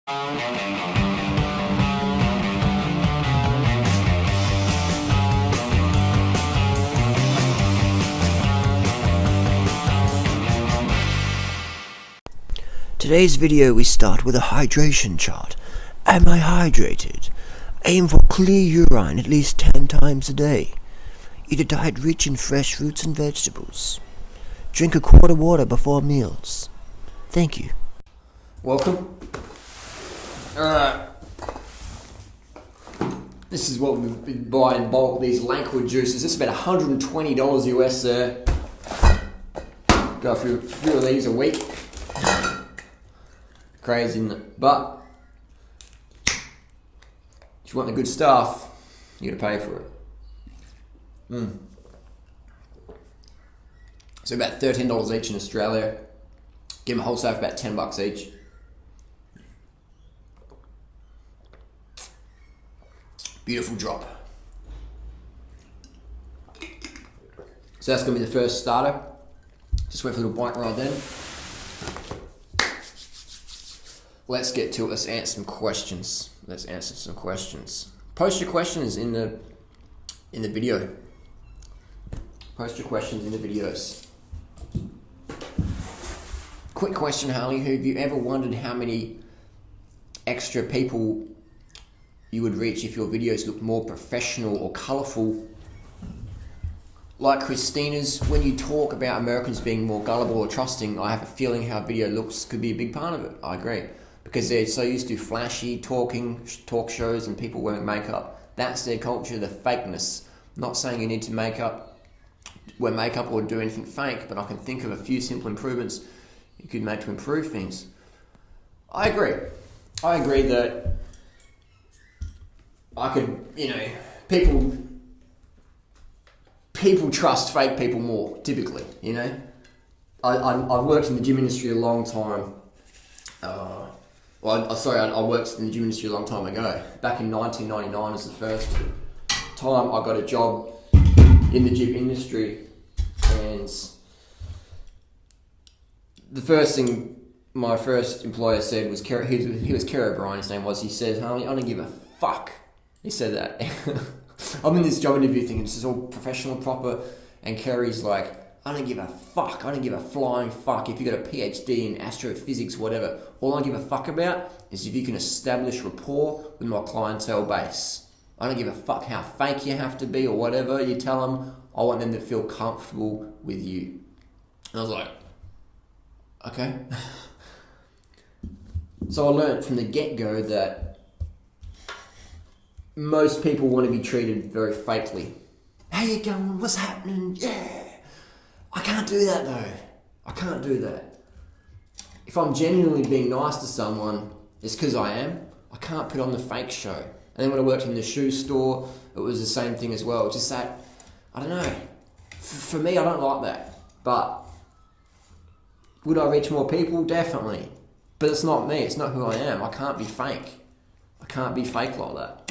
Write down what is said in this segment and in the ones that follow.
Today's video we start with a hydration chart. Am I hydrated? Aim for clear urine at least 10 times a day. Eat a diet rich in fresh fruits and vegetables. Drink a quart of water before meals. Thank you. Welcome. This is what we've been buying in bulk, these Lakewood juices. This is about $120 US there. Go through a few of these a week. Crazy, isn't it? But if you want the good stuff, you gotta pay for it. So about $13 each in Australia. Give them a wholesale for about $10 each. Beautiful drop. So that's gonna be the first starter. Just wait for a little bike ride then. Let's get to it. Let's answer some questions. Post your questions in the video. Post your questions in the videos. Quick question, Harley. Have you ever wondered how many extra people you would reach if your videos looked more professional or colourful? Like Christina's, when you talk about Americans being more gullible or trusting, I have a feeling how video looks could be a big part of it. I agree. Because they're so used to flashy talk shows and people wearing makeup. That's their culture, the fakeness. I'm not saying you need to wear makeup or do anything fake, but I can think of a few simple improvements you could make to improve things. I agree that I could, people trust fake people more, typically, I've worked in the gym industry a long time. I worked in the gym industry a long time ago. Back in 1999 was the first time I got a job in the gym industry, and the first thing my first employer said was, he was Kerry O'Brien, his name was, he said, "Harley, I don't give a fuck." He said that. I'm in this job interview thing, and this is all professional, proper, and Kerry's like, "I don't give a fuck. I don't give a flying fuck if you got a PhD in astrophysics, whatever. All I give a fuck about is if you can establish rapport with my clientele base. I don't give a fuck how fake you have to be or whatever you tell them. I want them to feel comfortable with you." And I was like, okay. So I learned from the get-go that most people want to be treated very fakely. "How you going? What's happening? Yeah." I can't do that though. I can't do that. If I'm genuinely being nice to someone, it's because I am. I can't put on the fake show. And then when I worked in the shoe store, it was the same thing as well. Just that, I don't know. For me, I don't like that. But would I reach more people? Definitely. But it's not me. It's not who I am. I can't be fake. I can't be fake like that.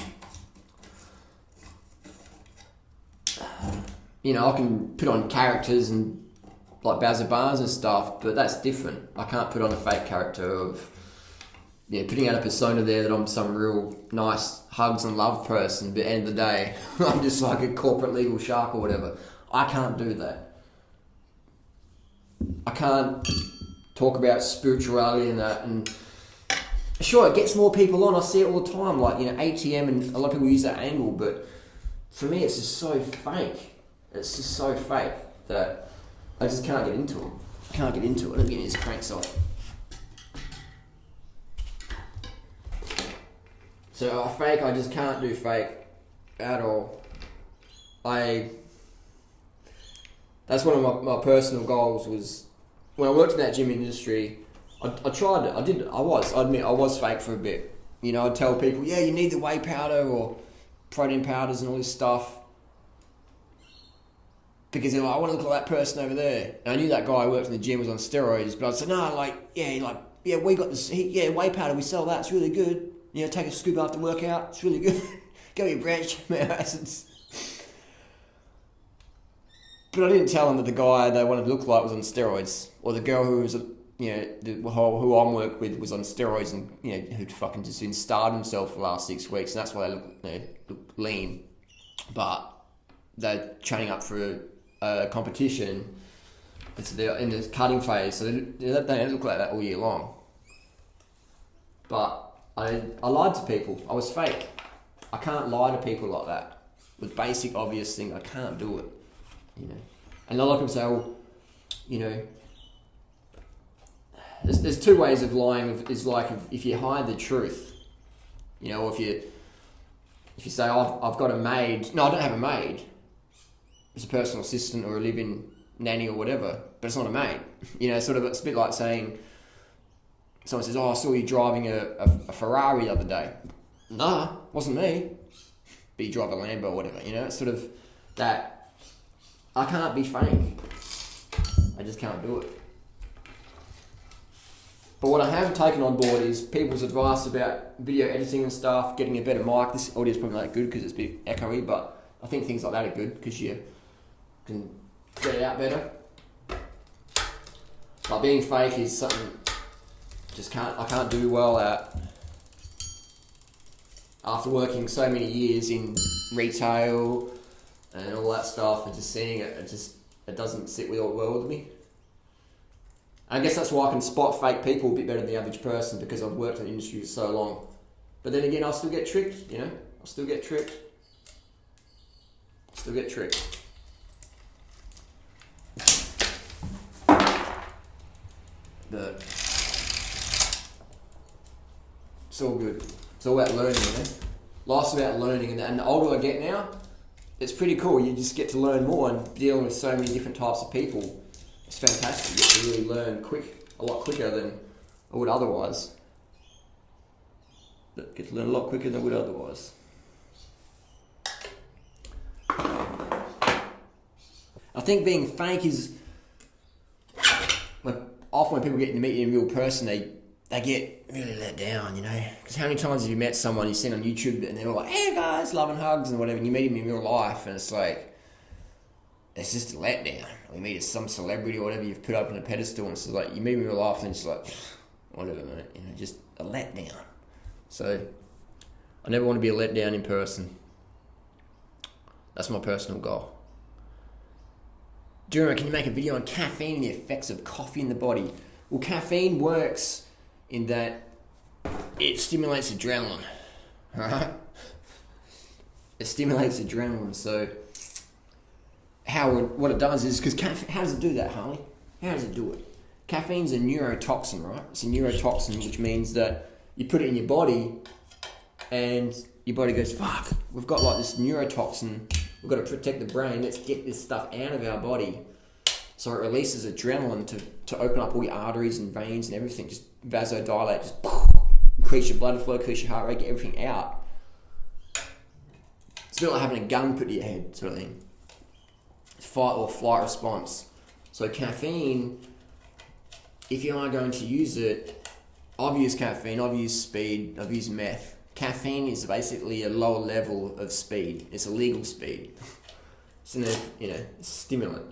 I can put on characters and like Bazza Bars and stuff, but that's different. I can't put on a fake character of, putting out a persona there that I'm some real nice hugs and love person, but at the end of the day, I'm just like a corporate legal shark or whatever. I can't do that. I can't talk about spirituality and that, and sure, it gets more people on. I see it all the time, like, ATM, and a lot of people use that angle, but for me, it's just so fake. It's just so fake that I just can't get into it. Let me get these cranks off. So I just can't do fake at all. That's one of my personal goals was, when I worked in that gym industry, I tried it. I admit I was fake for a bit. I'd tell people, yeah, you need the whey powder or protein powders and all this stuff. Because they're like, I want to look like that person over there. And I knew that guy who worked in the gym was on steroids, but I'd say, no, we got this, whey powder, we sell that, it's really good. Take a scoop after workout, it's really good. Go eat branch, man, acids. But I didn't tell them that the guy they wanted to look like was on steroids, or the girl who was who I'm working with was on steroids and, who'd fucking just been starved himself for the last 6 weeks, and that's why they look lean. But they're training up for a competition. They're in the cutting phase, so they don't look like that all year long. But I lied to people. I was fake. I can't lie to people like that. With basic, obvious things, I can't do it. And a lot of people say, well, there's two ways of lying. Is like if you hide the truth, or if you say, oh, I've got a maid. No, I don't have a maid. It's a personal assistant or a live-in nanny or whatever, but it's not a maid. Sort of, it's a bit like saying, someone says, oh, I saw you driving a Ferrari the other day. Nah, wasn't me. But you drive a Lambo or whatever, it's sort of that. I can't be fake. I just can't do it. But what I have taken on board is people's advice about video editing and stuff, getting a better mic. This audio is probably not good because it's a bit echoey, but I think things like that are good because you can get it out better. Like being fake is something I can't do well at. After working so many years in retail and all that stuff, and just seeing it, it doesn't sit well with me. I guess that's why I can spot fake people a bit better than the average person, because I've worked in the industry for so long. But then again, I'll still get tricked, I'll still get tricked. But it's all good. It's all about learning, Life's about learning, and the older I get now, it's pretty cool. You just get to learn more, and dealing with so many different types of people, it's fantastic. You get to really learn a lot quicker than I would otherwise. I think being fake is, often when people get to meet you in real person, they get really let down, Because how many times have you met someone you've seen on YouTube and they're all like, hey guys, love and hugs and whatever, and you meet them in real life and it's like, it's just a letdown. Or you meet some celebrity or whatever you've put up on a pedestal, and it's like, you meet them in real life and it's like, whatever, mate, just a letdown. So, I never want to be a letdown in person. That's my personal goal. Do you reckon you make a video on caffeine and the effects of coffee in the body? Well, caffeine works in that it stimulates adrenaline, right? It stimulates adrenaline. So what it does is, because how does it do that, Harley? How does it do it? Caffeine's a neurotoxin, right? It's a neurotoxin, which means that you put it in your body and your body goes, fuck, we've got like this neurotoxin, we've got to protect the brain, let's get this stuff out of our body. So it releases adrenaline to open up all your arteries and veins and everything, just vasodilate, just increase your blood flow, increase your heart rate, get everything out. It's a bit like having a gun put to your head, sort of thing. It's fight or flight response. So caffeine, if you are going to use it, I've used caffeine, I've used speed, I've used meth. Caffeine is basically a lower level of speed. It's a legal speed. It's a stimulant.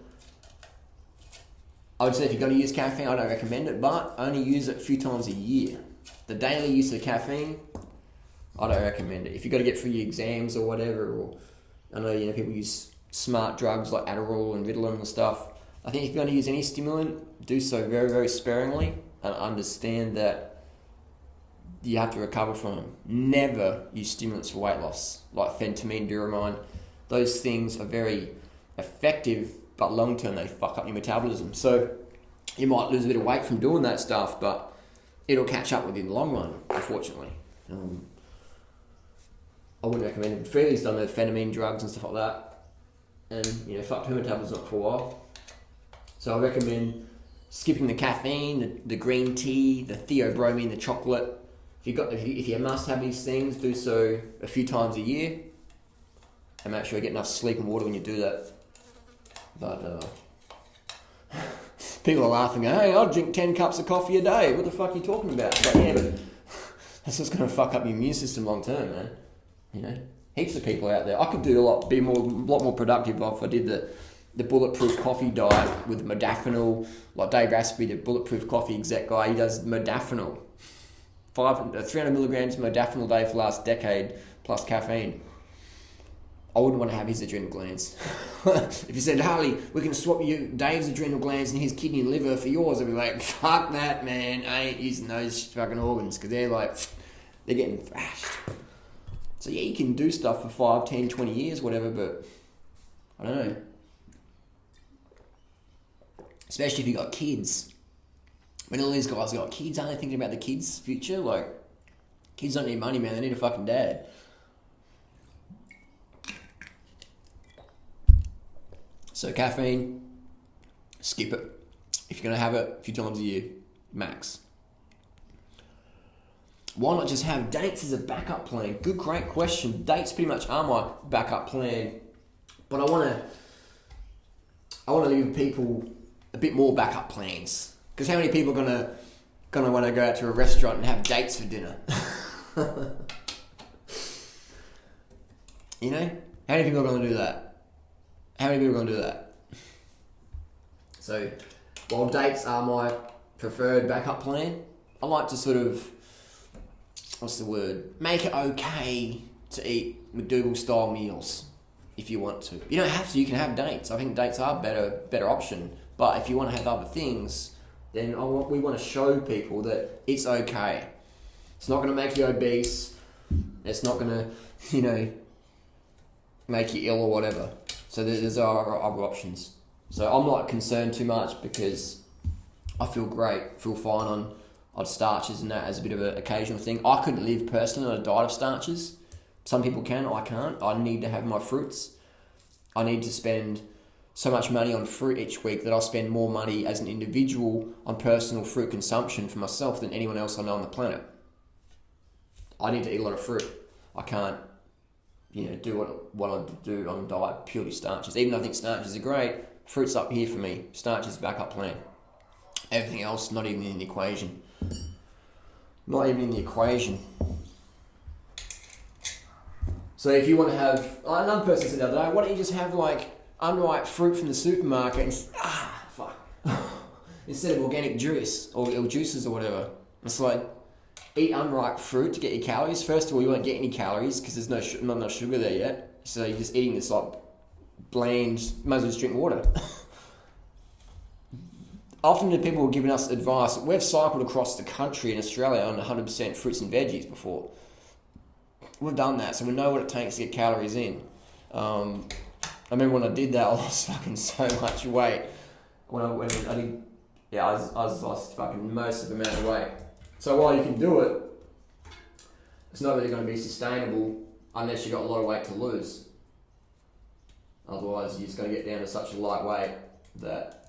I would say if you're going to use caffeine, I don't recommend it, but only use it a few times a year. The daily use of caffeine, I don't recommend it. If you've got to get through your exams or whatever, or I know people use smart drugs like Adderall and Ritalin and stuff. I think if you're going to use any stimulant, do so very, very sparingly and understand that you have to recover from them. Never use stimulants for weight loss, like phentermine, Duramine. Those things are very effective, but long term they fuck up your metabolism. So you might lose a bit of weight from doing that stuff, but it'll catch up with you in the long run, unfortunately. I wouldn't recommend it. Freely's done the phentermine drugs and stuff like that, and fucked her metabolism up for a while. So I recommend skipping the caffeine, the green tea, the theobromine, the chocolate. If you must have these things, do so a few times a year, and make sure you get enough sleep and water when you do that. But people are laughing, hey, I'll drink 10 cups of coffee a day. What the fuck are you talking about? But that's just going to fuck up your immune system long term, man. Heaps of people out there. I could do a lot more productive if I did the bulletproof coffee diet with modafinil, like Dave Asprey, the bulletproof coffee exec guy, he does modafinil. 300 milligrams modafinil a day for the last decade, plus caffeine. I wouldn't want to have his adrenal glands. If you said, Harley, we can swap you Dave's adrenal glands and his kidney and liver for yours, I'd be like, fuck that, man. I ain't using those fucking organs, because they're getting thrashed. So yeah, you can do stuff for 5, 10, 20 years, whatever, but I don't know. Especially if you got kids. When all these guys got kids, aren't they thinking about the kids' future? Like, kids don't need money, man. They need a fucking dad. So caffeine, skip it. If you're going to have it a few times a year, max. Why not just have dates as a backup plan? Good, great question. Dates pretty much are my backup plan. But I want to give people a bit more backup plans. Because how many people are gonna want to go out to a restaurant and have dates for dinner? You know? How many people are going to do that? How many people are going to do that? So, while dates are my preferred backup plan, I like to sort of, make it okay to eat McDougal-style meals if you want to. You don't have to, you can have dates. I think dates are a better option. But if you want to have other things, then we want to show people that it's okay. It's not going to make you obese. It's not going to, make you ill or whatever. So there's other options. So I'm not concerned too much because I feel great, feel fine on starches and that as a bit of an occasional thing. I couldn't live personally on a diet of starches. Some people can, I can't. I need to have my fruits. I need to spend so much money on fruit each week that I'll spend more money as an individual on personal fruit consumption for myself than anyone else I know on the planet. I need to eat a lot of fruit. I can't, do what I do on a diet, purely starches. Even though I think starches are great, fruit's up here for me. Starches backup plan. Everything else, not even in the equation. Not even in the equation. So if you want to have, another person said the other day, why don't you just have unripe fruit from the supermarket and instead of organic juice or juices or whatever. It's like, eat unripe fruit to get your calories. First of all, you won't get any calories because there's not enough sugar there yet. So you're just eating this bland, might as well just drink water. Often the people are giving us advice. We've cycled across the country in Australia on 100% fruits and veggies before. We've done that, so we know what it takes to get calories in. I remember when I did that, I lost fucking so much weight. I lost fucking most of the amount of weight. So while you can do it, it's not really going to be sustainable unless you've got a lot of weight to lose. Otherwise, you're just going to get down to such a light weight that,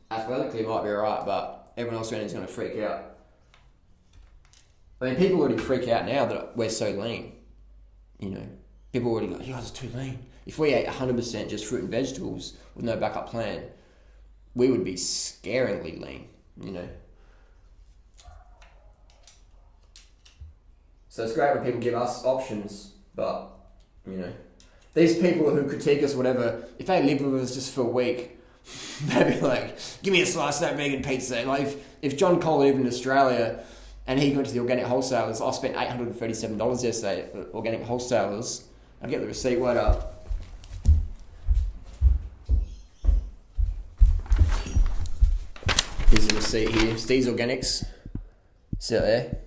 athletically it might be alright, but everyone else around is going to freak out. I mean, people already freak out now that we're so lean. People already go, you guys are too lean. If we ate 100% just fruit and vegetables with no backup plan, we would be scaringly lean, So it's great when people give us options, but, these people who critique us, whatever, if they live with us just for a week, they'd be like, give me a slice of that vegan pizza. And if John Cole lived in Australia and he went to the organic wholesalers, I spent $837 yesterday at organic wholesalers. I'll get the receipt right up. Here's the receipt here. Steve's Organics. See it there?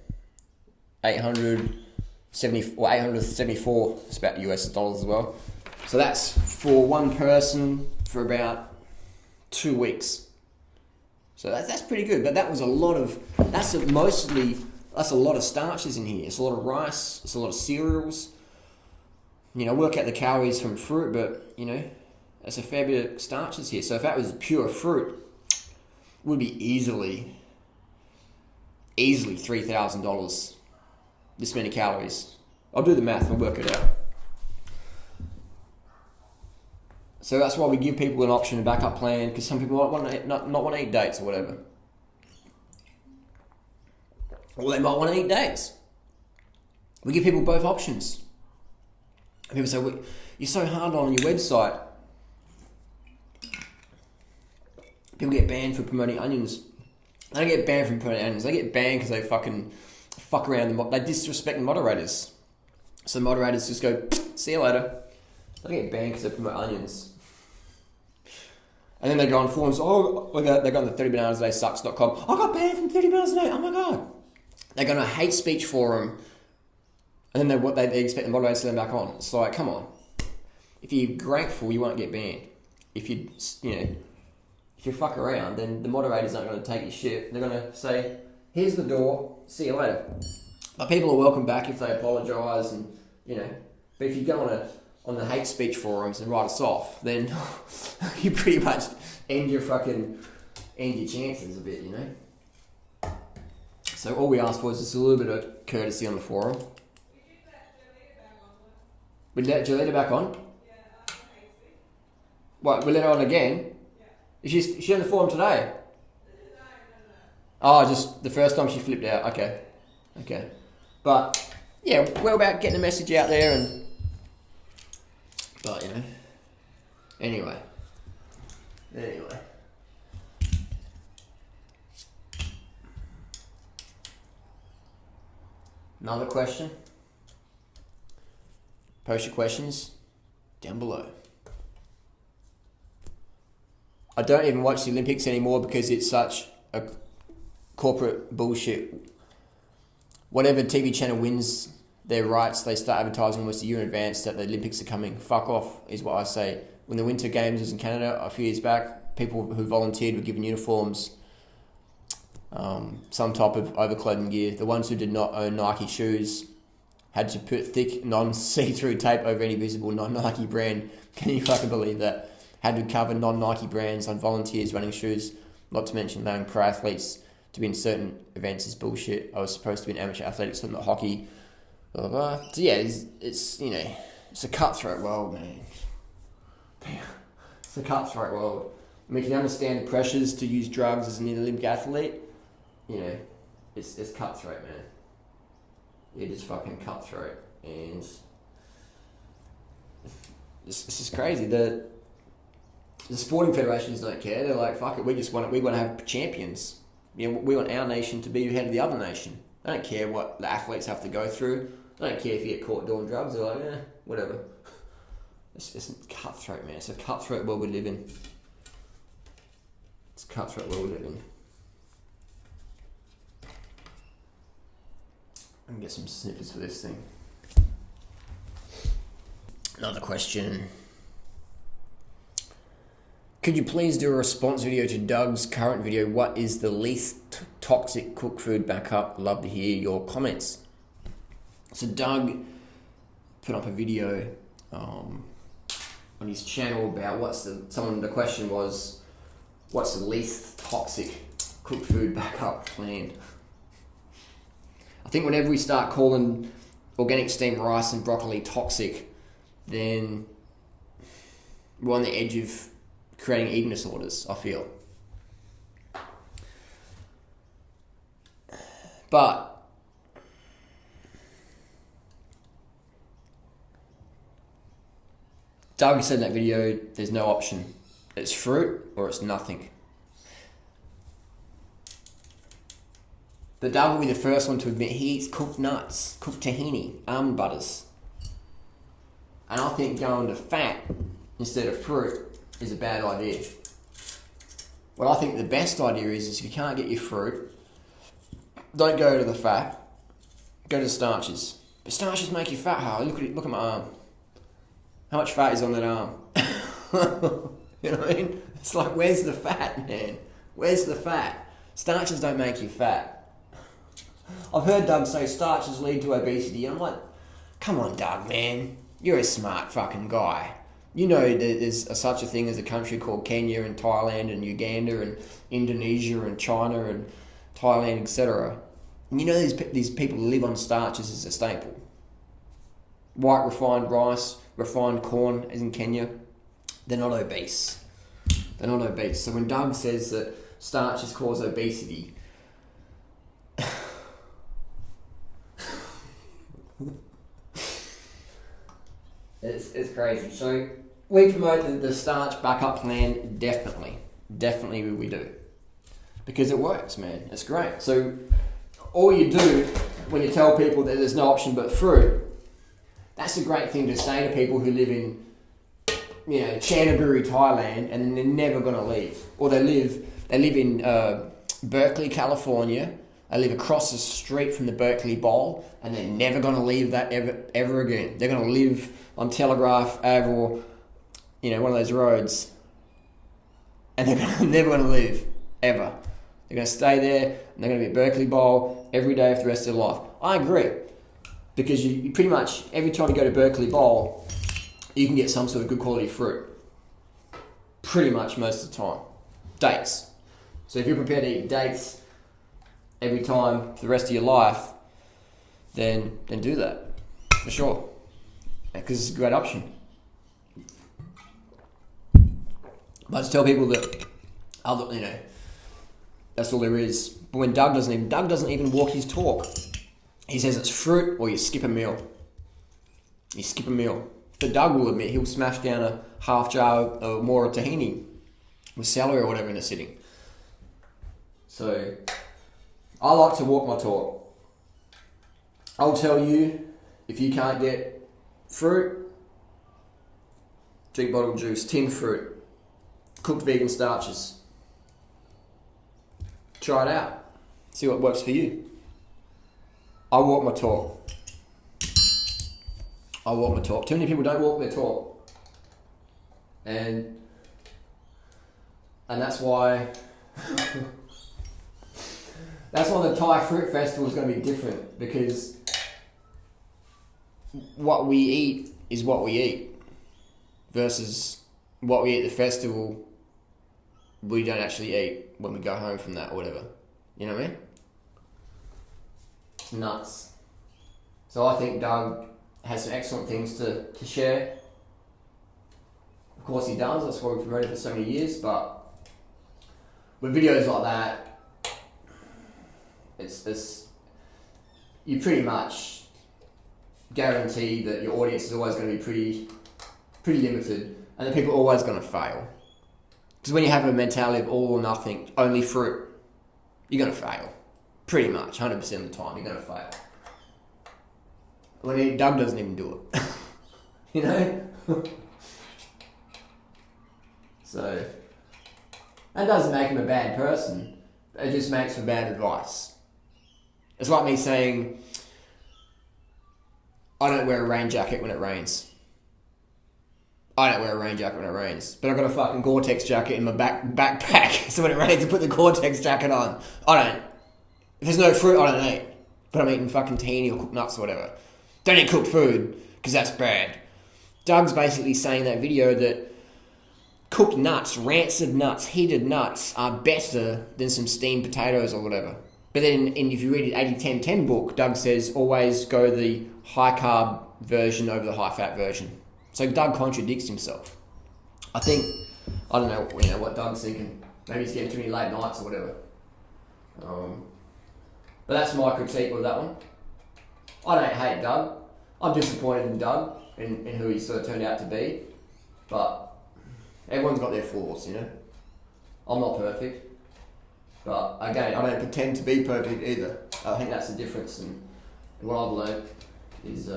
874. It's about US dollars as well. So that's for one person for about 2 weeks. So that's pretty good. But that was that's a lot of starches in here. It's a lot of rice. It's a lot of cereals. Work out the calories from fruit, but there's a fair bit of starches here. So if that was pure fruit, it would be easily $3,000. This many calories. I'll do the math and work it out. So that's why we give people an option, a backup plan, because some people might not want to eat dates or whatever. Or they might want to eat dates. We give people both options. And people say, you're so hard on your website. People get banned for promoting onions. They don't get banned for promoting onions. They get banned because they fucking fuck around. They disrespect the moderators. So moderators just go, see you later. They get banned because they promote onions. And then they go on forums, they got on the 30bananas-a-day-sucks.com. I got banned from 30 bananas a day, oh my god. They go on a hate speech forum, and then they expect the moderators to let them back on. It's like, come on. If you're grateful, you won't get banned. If you fuck around, then the moderators aren't going to take your shit. They're going to say, here's the door, see you later. But people are welcome back if they apologise, and But if you go on the hate speech forums and write us off, then you pretty much end your chances a bit, So all we ask for is just a little bit of courtesy on the forum. We let Jolita back on? What, we let her on again? Is she on the forum today? Oh, just the first time she flipped out. Okay. But, yeah, we're about getting the message out there But, Anyway. Another question? Post your questions down below. I don't even watch the Olympics anymore because it's such a corporate bullshit. Whatever TV channel wins their rights, they start advertising almost a year in advance that the Olympics are coming. Fuck off, is what I say. When the Winter Games was in Canada a few years back, people who volunteered were given uniforms, some type of overclothing gear. The ones who did not own Nike shoes had to put thick, non-see-through tape over any visible non-Nike brand. Can you fucking believe that? Had to cover non-Nike brands on volunteers running shoes, not to mention allowing pro athletes to be in certain events is bullshit. I was supposed to be an amateur athletics, so not hockey. Blah, blah, blah. So yeah, it's it's a cutthroat world, man. It's a cutthroat world. I mean, you can understand the pressures to use drugs as an Olympic athlete. It's cutthroat, man. It is fucking cutthroat, and it's just crazy. The sporting federations don't care. They're like, fuck it, we want to have champions. We want our nation to be ahead of the other nation. They don't care what the athletes have to go through. They don't care if you get caught doing drugs. They're like, whatever. It's cutthroat, man. It's a cutthroat world we live in. It's a cutthroat world we live in. I can get some snippets for this thing. Another question. Could you please do a response video to Doug's current video? What is the least toxic cooked food backup? Love to hear your comments. So Doug put up a video on his channel about the question was, what's the least toxic cooked food backup plan? I think whenever we start calling organic steamed rice and broccoli toxic, then we're on the edge of creating eating disorders, I feel. But Doug said in that video, there's no option. It's fruit or it's nothing. But Doug will be the first one to admit he eats cooked nuts, cooked tahini, almond butters. And I think going to fat instead of fruit is a bad idea. What I think the best idea is if you can't get your fruit, don't go to the fat, go to the starches. But starches make you fat, Harley. Look at my arm. How much fat is on that arm? You know what I mean? It's like, where's the fat, man? Where's the fat? Starches don't make you fat. I've heard Doug say starches lead to obesity, and I'm like, come on, Doug, man. You're a smart fucking guy. You know there's such a thing as a country called Kenya and Thailand and Uganda and Indonesia and China and Thailand, etc. And you know these people live on starches as a staple. White refined rice, refined corn, as in Kenya, they're not obese. They're not obese. So when Doug says that starches cause obesity, it's crazy. So we promote the starch backup plan, definitely. Definitely we do. Because it works, man. It's great. So all you do when you tell people that there's no option but fruit, that's a great thing to say to people who live in, Chanterbury, Thailand, and they're never going to leave. Or they live in Berkeley, California. They live across the street from the Berkeley Bowl, and they're never going to leave that ever again. They're going to live on Telegraph Ave or, one of those roads, and they're never going to leave, ever. They're going to stay there, and they're going to be at Berkeley Bowl every day for the rest of their life. I agree, because you pretty much, every time you go to Berkeley Bowl, you can get some sort of good quality fruit. Pretty much most of the time. Dates. So if you're prepared to eat dates every time for the rest of your life, then do that. For sure. Because it's a great option. But I just tell people that, that's all there is. But when Doug doesn't even walk his talk. He says it's fruit or you skip a meal. You skip a meal. But Doug will admit he'll smash down a half jar or more of tahini with celery or whatever in a sitting. So I like to walk my talk. I'll tell you, if you can't get fruit, drink bottled juice, tinned fruit, cooked vegan starches. Try it out. See what works for you. I walk my talk. Too many people don't walk their talk. And that's why the Thai Fruit Festival is going to be different, because what we eat is what we eat versus what we eat at the festival we don't actually eat when we go home from that or whatever. You know what I mean? It's nuts. So I think Doug has some excellent things to share. Of course he does, that's why we've promoted it for so many years, but with videos like that, it's you pretty much guarantee that your audience is always going to be pretty limited, and that people are always going to fail. Because when you have a mentality of all or nothing, only fruit, you're going to fail. Pretty much, 100% of the time, you're going to fail. Doug doesn't even do it. So, that doesn't make him a bad person. It just makes for bad advice. It's like me saying, I don't wear a rain jacket when it rains. I don't wear a rain jacket when it rains. But I've got a fucking Gore-Tex jacket in my backpack. So when it rains, I put the Gore-Tex jacket on. If there's no fruit, I don't eat. But I'm eating fucking tahini or cooked nuts or whatever. Don't eat cooked food, because that's bad. Doug's basically saying in that video that cooked nuts, rancid nuts, heated nuts are better than some steamed potatoes or whatever. But then if you read the 80-10-10 book, Doug says always go the high carb version over the high fat version. So Doug contradicts himself. I don't know what Doug's thinking. Maybe he's getting too many late nights or whatever. But that's my critique with that one. I don't hate Doug. I'm disappointed in Doug and who he sort of turned out to be. But everyone's got their flaws, I'm not perfect. But again, I don't pretend to be perfect either. I think that's the difference. And what I've learned is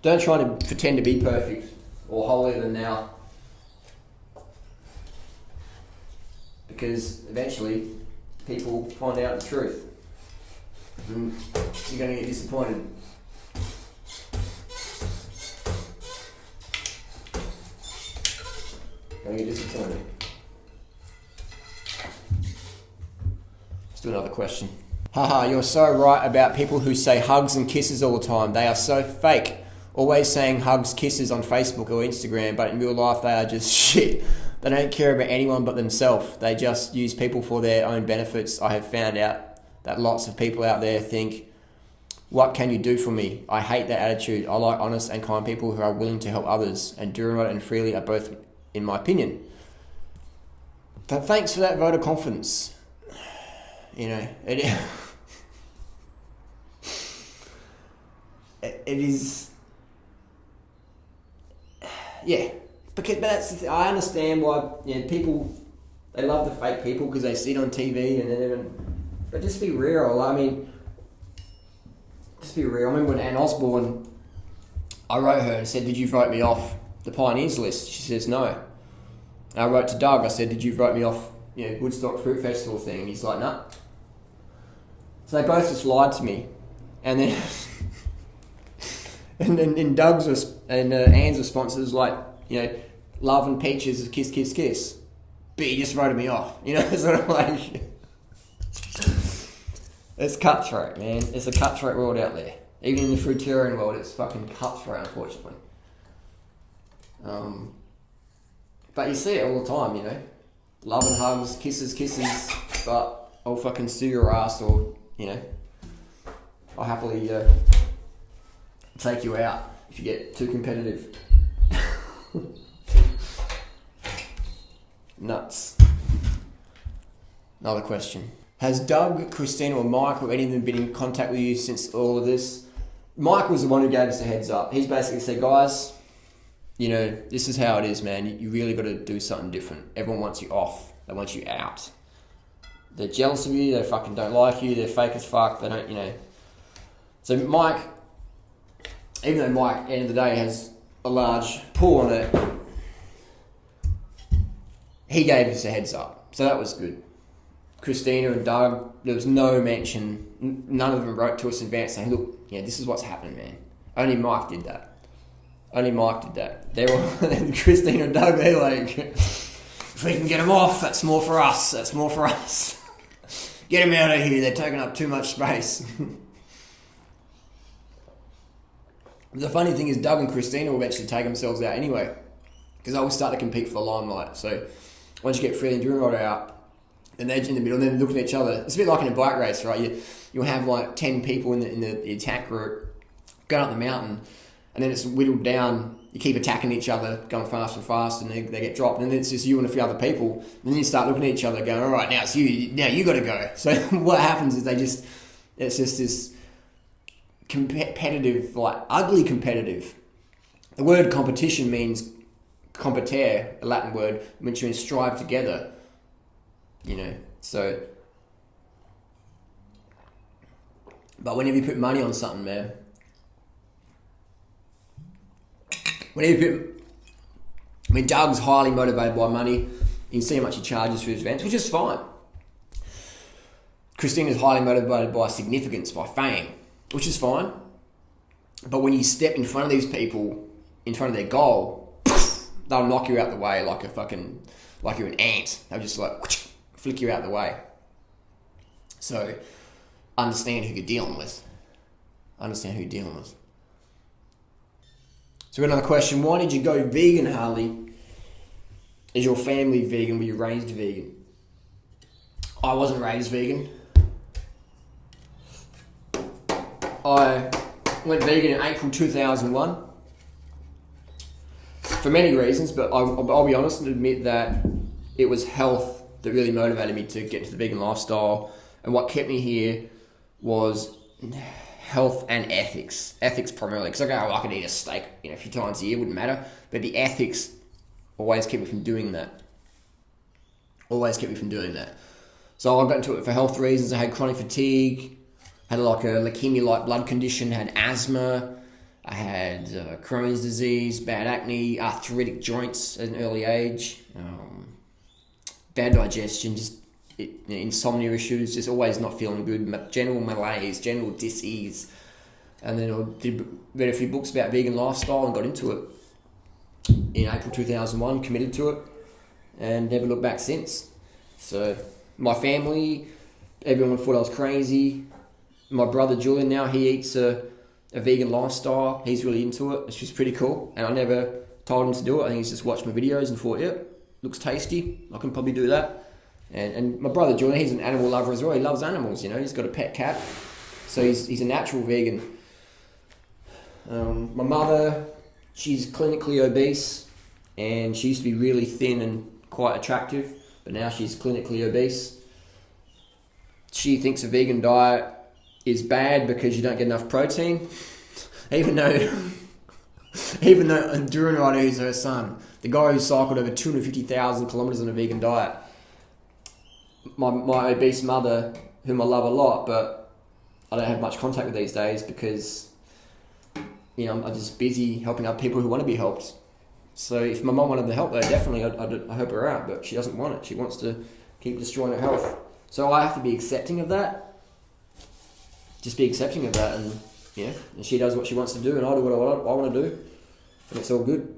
don't try to pretend to be perfect or holier than thou. Because eventually people find out the truth. And you're going to get disappointed. Let's do another question. Haha, you're so right about people who say hugs and kisses all the time. They are so fake. Always saying hugs, kisses on Facebook or Instagram, but in real life they are just shit. They don't care about anyone but themselves. They just use people for their own benefits. I have found out that lots of people out there think, what can you do for me? I hate that attitude. I like honest and kind people who are willing to help others, and doing right and freely are both, in my opinion. But thanks for that vote of confidence. It is... Yeah, But I understand why people, they love the fake people because they see it on TV but just be real. I mean, just be real. I remember when Ann Osborne, I wrote her and said, "Did you vote me off the Pioneers list?" She says no. And I wrote to Doug. I said, "Did you vote me off Woodstock Fruit Festival thing?" And he's like, "No." So they both just lied to me, and then and Doug's and Ann's response was like, love and peaches is kiss, kiss, kiss. But he just voted me off. Sort of like, it's cutthroat, man. It's a cutthroat world out there. Even in the fruitarian world, it's fucking cutthroat, unfortunately. But you see it all the time, love and hugs, kisses, but I'll fucking sue your ass, or I'll happily take you out if you get too competitive. Nuts. Another question. Has Doug, Christina, or Mike, or any of them been in contact with you since all of this? Mike was the one who gave us a heads up. He's basically said, guys, this is how it is, man. You really got to do something different. Everyone wants you off. They want you out. They're jealous of you. They fucking don't like you. They're fake as fuck. They don't, So Mike, even though Mike, at the end of the day, has a large pull on it, he gave us a heads up. So that was good. Christina and Doug, there was no mention. None of them wrote to us in advance saying, look, this is what's happening, man. Only Mike did that. They were, Christina and Doug, they're like, if we can get them off, that's more for us. Get them out of here. They're taking up too much space. The funny thing is Doug and Christina will eventually take themselves out anyway, because they will start to compete for the limelight. So once you get Freely Enduro Rider out, and they're in the middle, and then looking at each other. It's a bit like in a bike race, right? You'll have like 10 people in the attack group going up the mountain, and then it's whittled down. You keep attacking each other, going faster and faster, and they get dropped. And then it's just you and a few other people. And then you start looking at each other, going, "All right, now it's you. Now you got to go." So what happens is it's just this competitive, like ugly competitive. The word competition means competare, a Latin word, which means strive together. So, but whenever you put money on something, man, Doug's highly motivated by money. You can see how much he charges for his events, which is fine. Christina's highly motivated by significance, by fame, which is fine. But when you step in front of these people, in front of their goal, they'll knock you out the way like you're an ant. They'll just flick you out the way. So understand who you're dealing with. So we've got another question. Why did you go vegan, Harley? Is your family vegan? Were you raised vegan? I wasn't raised vegan. I went vegan in April 2001 for many reasons, but I'll be honest and admit that it was health that really motivated me to get into the vegan lifestyle, and what kept me here was health and ethics. Ethics primarily, because I could eat a steak a few times a year, wouldn't matter, but the ethics always kept me from doing that. So I got into it for health reasons. I had chronic fatigue, had like a leukemia-like blood condition, had asthma, I had Crohn's disease, bad acne, arthritic joints at an early age, bad digestion, just insomnia issues, just always not feeling good, general malaise, general dis-ease. And then I read a few books about vegan lifestyle and got into it in April 2001, committed to it, and never looked back since. So my family, everyone thought I was crazy. My brother Julian now, he eats a vegan lifestyle. He's really into it. It's just pretty cool. And I never told him to do it. I think he's just watched my videos and thought, looks tasty. I can probably do that. And my brother Julian, he's an animal lover as well. He loves animals, He's got a pet cat. So he's a natural vegan. My mother, she's clinically obese. And she used to be really thin and quite attractive. But now she's clinically obese. She thinks a vegan diet is bad because you don't get enough protein. Even though Even the endurance rider who's her son, the guy who cycled over 250,000 kilometers on a vegan diet, my obese mother, whom I love a lot, but I don't have much contact with these days because, you know, I'm just busy helping other people who want to be helped. So if my mum wanted to help, though, definitely I'd help her out, but she doesn't want it. She wants to keep destroying her health. So I have to be accepting of that. Just be accepting of that, and yeah, and she does what she wants to do, and I do what I want to do, and it's all good.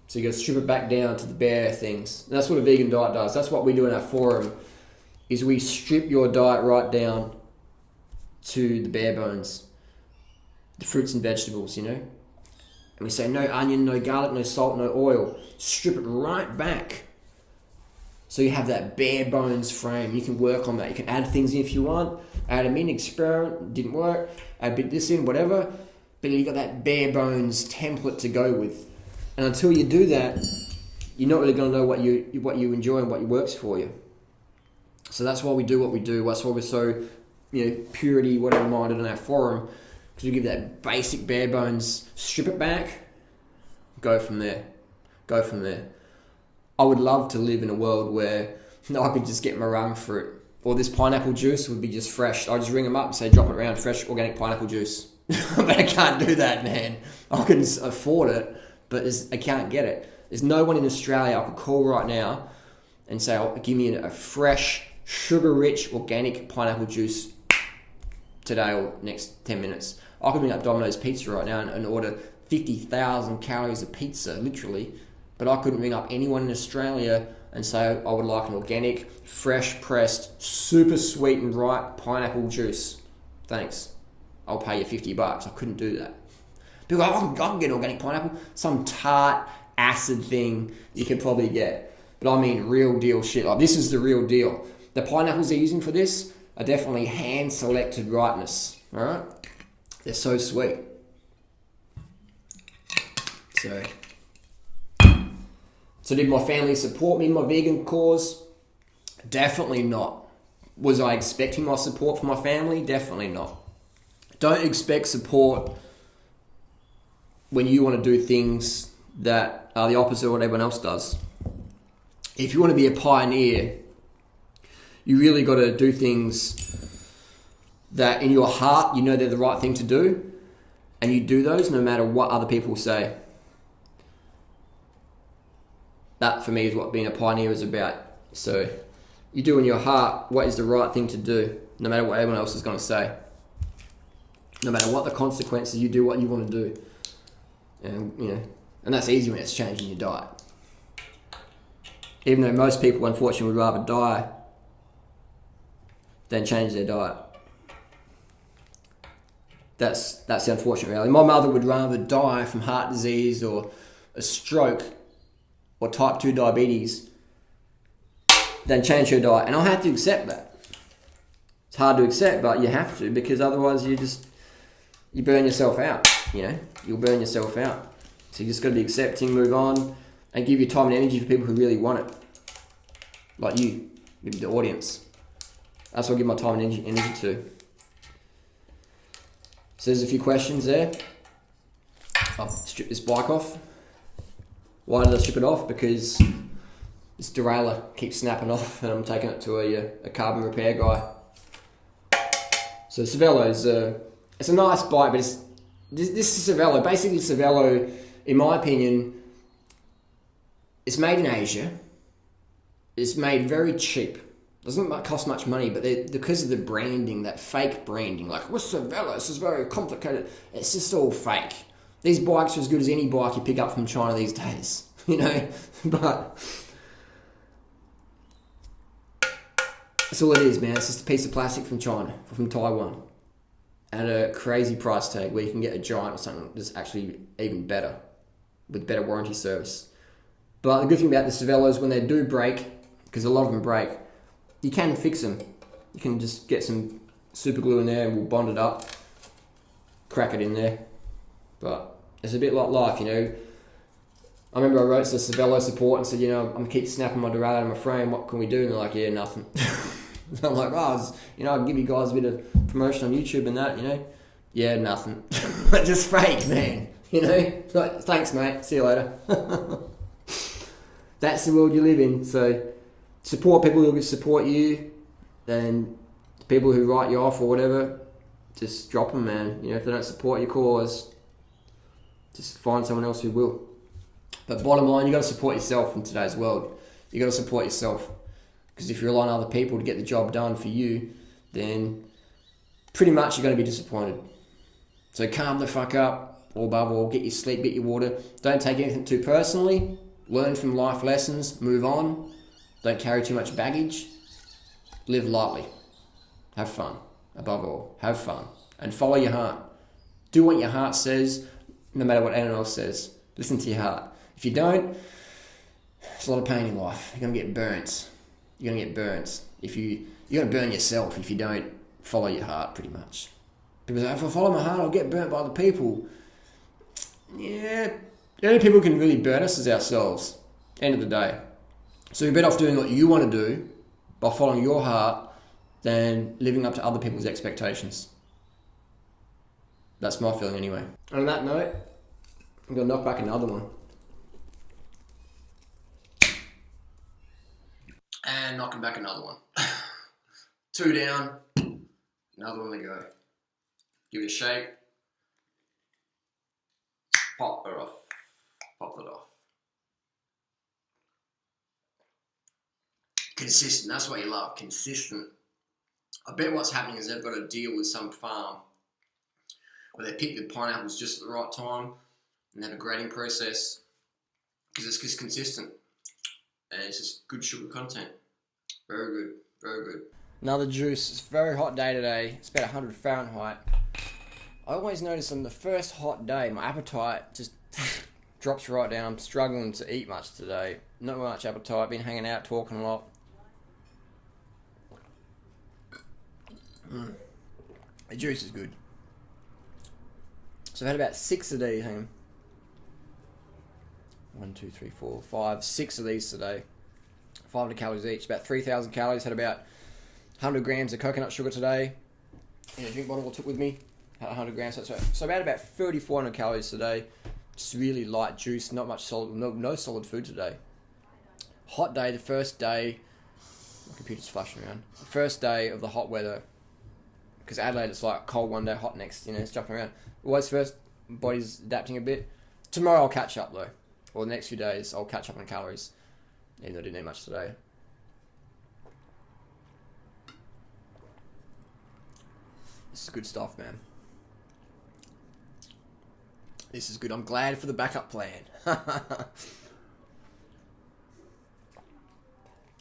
So you got to strip it back down to the bare things. And that's what a vegan diet does. That's what we do in our forum, is we strip your diet right down to the bare bones. The fruits and vegetables, you know. And we say no onion, no garlic, no salt, no oil. Strip it right back. So you have that bare bones frame. You can work on that. You can add things in if you want. Add them in, experiment, didn't work. Add a bit this in, whatever. But you got that bare bones template to go with. And until you do that, you're not really going to know what you enjoy and what works for you. So that's why we do what we do. That's why we're so, you know, purity, whatever minded in our forum. Because we give that basic bare bones, strip it back, go from there. Go from there. I would love to live in a world where I could just get my rum fruit. Or this pineapple juice would be just fresh. I just ring them up and say, drop it around, fresh organic pineapple juice. But I can't do that, man. I can afford it, but I can't get it. There's no one in Australia I could call right now and say, oh, give me a fresh, sugar-rich, organic pineapple juice today or next 10 minutes. I could bring up Domino's Pizza right now and order 50,000 calories of pizza, literally. But I couldn't ring up anyone in Australia and say I would like an organic, fresh pressed, super sweet and ripe pineapple juice. Thanks. I'll pay you $50. I couldn't do that. People go, I can get organic pineapple. Some tart, acid thing you can probably get. But I mean real deal shit. Like, this is the real deal. The pineapples they're using for this are definitely hand-selected ripeness. Alright? They're so sweet. So did my family support me in my vegan cause? Definitely not. Was I expecting my support from my family? Definitely not. Don't expect support when you want to do things that are the opposite of what everyone else does. If you want to be a pioneer, you really got to do things that in your heart you know they're the right thing to do, and you do those no matter what other people say. That for me is what being a pioneer is about. So you do in your heart what is the right thing to do, no matter what everyone else is going to say. No matter what the consequences, you do what you want to do. And you know, and that's easy when it's changing your diet. Even though most people unfortunately would rather die than change their diet. That's the unfortunate reality. My mother would rather die from heart disease or a stroke or type 2 diabetes than change her diet. And I'll have to accept that. It's hard to accept, but you have to, because otherwise you burn yourself out, you know? You'll burn yourself out. So you just got to be accepting, move on, and give your time and energy for people who really want it. Like you, maybe the audience. That's what I give my time and energy to. So there's a few questions there. I'll strip this bike off. Why did I strip it off? Because this derailleur keeps snapping off and I'm taking it to a carbon repair guy. So Cervelo is it's a nice bike, but this is Cervelo. Basically Cervelo, in my opinion, it's made in Asia. It's made very cheap. Doesn't cost much money, but because of the branding, that fake branding, like, what's Cervelo? This is very complicated. It's just all fake. These bikes are as good as any bike you pick up from China these days, you know? But that's all it is, man. It's just a piece of plastic from China, from Taiwan, at a crazy price tag where you can get a Giant or something that's actually even better, with better warranty service. But the good thing about the Cervelos, when they do break, because a lot of them break, you can fix them. You can just get some super glue in there and we'll bond it up, crack it in there. But it's a bit like life, you know. I remember I wrote to the Cervelo support and said, you know, I'm keep snapping my derailleur out of my frame. What can we do? And they're like, yeah, nothing. I'm like, oh, you know, I'll give you guys a bit of promotion on YouTube and that, you know. Yeah, nothing. Just fake, man. You know? It's like, thanks, mate. See you later. That's the world you live in. So support people who will support you, and people who write you off or whatever, just drop them, man. You know, if they don't support your cause, just find someone else who will. But bottom line, you got to support yourself in today's world. You got to support yourself, because if you rely on other people to get the job done for you, then pretty much you're going to be disappointed. So calm the fuck up, or above all, get your sleep, get your water. Don't take anything too personally. Learn from life lessons, move on. Don't carry too much baggage. Live lightly. Have fun. Above all, have fun. And follow your heart. Do what your heart says, no matter what anyone else says. Listen to your heart. If you don't, there's a lot of pain in life. You're going to get burnt. You're going to get burnt. You're going to burn yourself if you don't follow your heart, pretty much. People say, if I follow my heart, I'll get burnt by other people. Yeah, the only people who can really burn us is ourselves. End of the day. So you're better off doing what you want to do by following your heart than living up to other people's expectations. That's my feeling anyway. And on that note, I'm going to knock back another one. And knocking back another one. 2 down, another one to go. Give it a shake. Pop it off. Pop it off. Consistent, that's what you love, consistent. I bet what's happening is they've got a deal with some farm where they pick the pineapples just at the right time and have a grading process, because it's just consistent and it's just good sugar content. Very good, very good. Another juice. It's a very hot day today. It's about 100 Fahrenheit. I always notice on the first hot day, my appetite just drops right down. I'm struggling to eat much today. Not much appetite. Been hanging out, talking a lot. The juice is good. So I've had about 6 of these. Hang on. 1, 2, 3, 4, 5, 6 of these today. 500 calories each. About 3,000 calories. Had about 100 grams of coconut sugar today. In a drink bottle I took with me. 100 grams. So about 3,400 calories today. Just really light juice. Not much solid. No solid food today. Hot day. The first day. My computer's flashing around. The first day of the hot weather. Because Adelaide, it's like cold one day, hot next. You know, it's jumping around. Always first. Body's adapting a bit. Tomorrow I'll catch up though. Or the next few days I'll catch up on calories. Even though I didn't eat much today. This is good stuff, man. This is good. I'm glad for the backup plan. I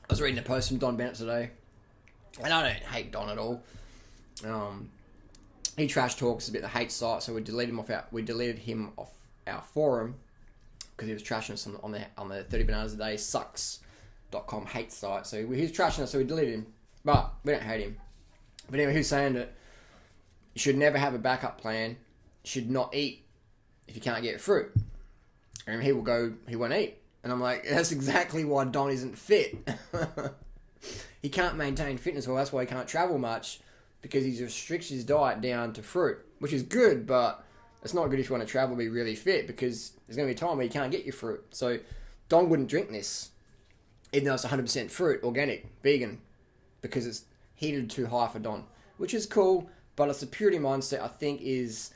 was reading a post from Don Bennett today, and I don't hate Don at all. He trash talks a bit the hate site, so we deleted him off our forum because he was trashing us on the 30 bananas a day sucks.com hate site. So he was trashing us, so we deleted him. But we don't hate him. But anyway, he was saying that you should never have a backup plan. You should not eat if you can't get fruit. And he won't eat. And I'm like, that's exactly why Don isn't fit. He can't maintain fitness well. That's why he can't travel much, because he restricts his diet down to fruit, which is good, but it's not good if you want to travel and be really fit, because there's going to be a time where you can't get your fruit. So Don wouldn't drink this, even though it's 100% fruit, organic, vegan, because it's heated too high for Don, which is cool, but it's a purity mindset I think is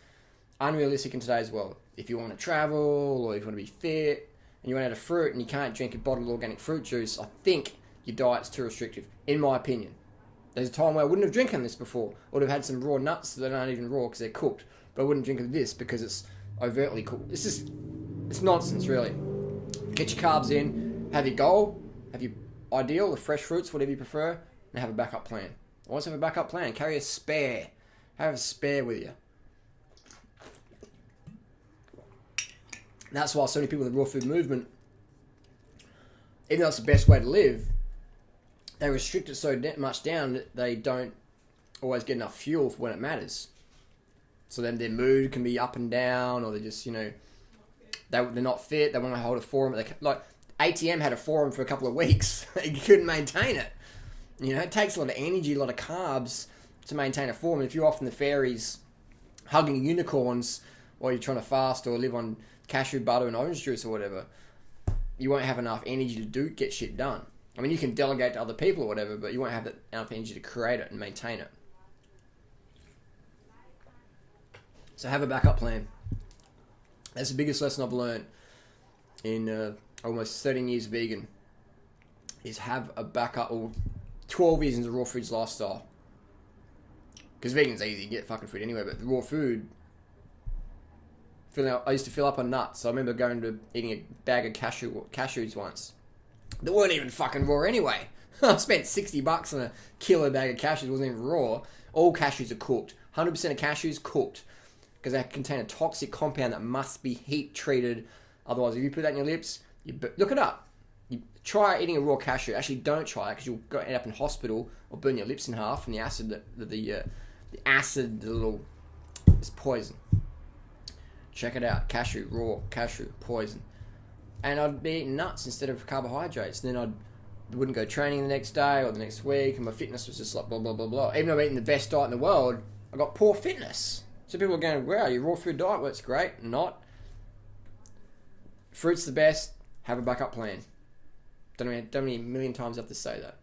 unrealistic in today's world. If you want to travel, or if you want to be fit, and you want to have a fruit, and you can't drink a bottle of organic fruit juice, I think your diet's too restrictive, in my opinion. There's a time where I wouldn't have drinking this before. I would have had some raw nuts that aren't even raw because they're cooked. But I wouldn't drink of this because it's overtly cooked. It's nonsense, really. Get your carbs in, have your goal, have your ideal, the fresh fruits, whatever you prefer, and have a backup plan. Always have a backup plan. Carry a spare. Have a spare with you. And that's why so many people in the raw food movement, even though it's the best way to live, they restrict it so much down that they don't always get enough fuel for when it matters. So then their mood can be up and down, or they just, they're not fit. They want to hold a forum. Like ATM had a forum for a couple of weeks. They couldn't maintain it. It takes a lot of energy, a lot of carbs to maintain a forum. If you're off in the fairies hugging unicorns while you're trying to fast or live on cashew butter and orange juice or whatever, you won't have enough energy to get shit done. I mean, you can delegate to other people or whatever, but you won't have enough energy to create it and maintain it. So have a backup plan. That's the biggest lesson I've learned in almost 13 years vegan, is have a backup, or 12 years into raw foods lifestyle. Because vegan's easy, you get fucking food anyway, but the raw food, I used to fill up on nuts. So I remember going to eating a bag of cashews once. They weren't even fucking raw anyway. I spent $60 on a kilo bag of cashews. It wasn't even raw. All cashews are cooked. 100% of cashews cooked. Because they contain a toxic compound that must be heat treated. Otherwise, if you put that in your lips, look it up. You try eating a raw cashew. Actually, don't try it because you'll end up in hospital or burn your lips in half from the acid. It's poison. Check it out. Cashew, raw cashew, poison. And I'd be eating nuts instead of carbohydrates. And then I wouldn't go training the next day or the next week, and my fitness was just like blah, blah, blah, blah. Even though I'm eating the best diet in the world, I got poor fitness. So people are going, wow, your raw food diet works great. Not. Fruit's the best. Have a backup plan. Don't need a million times have to say that.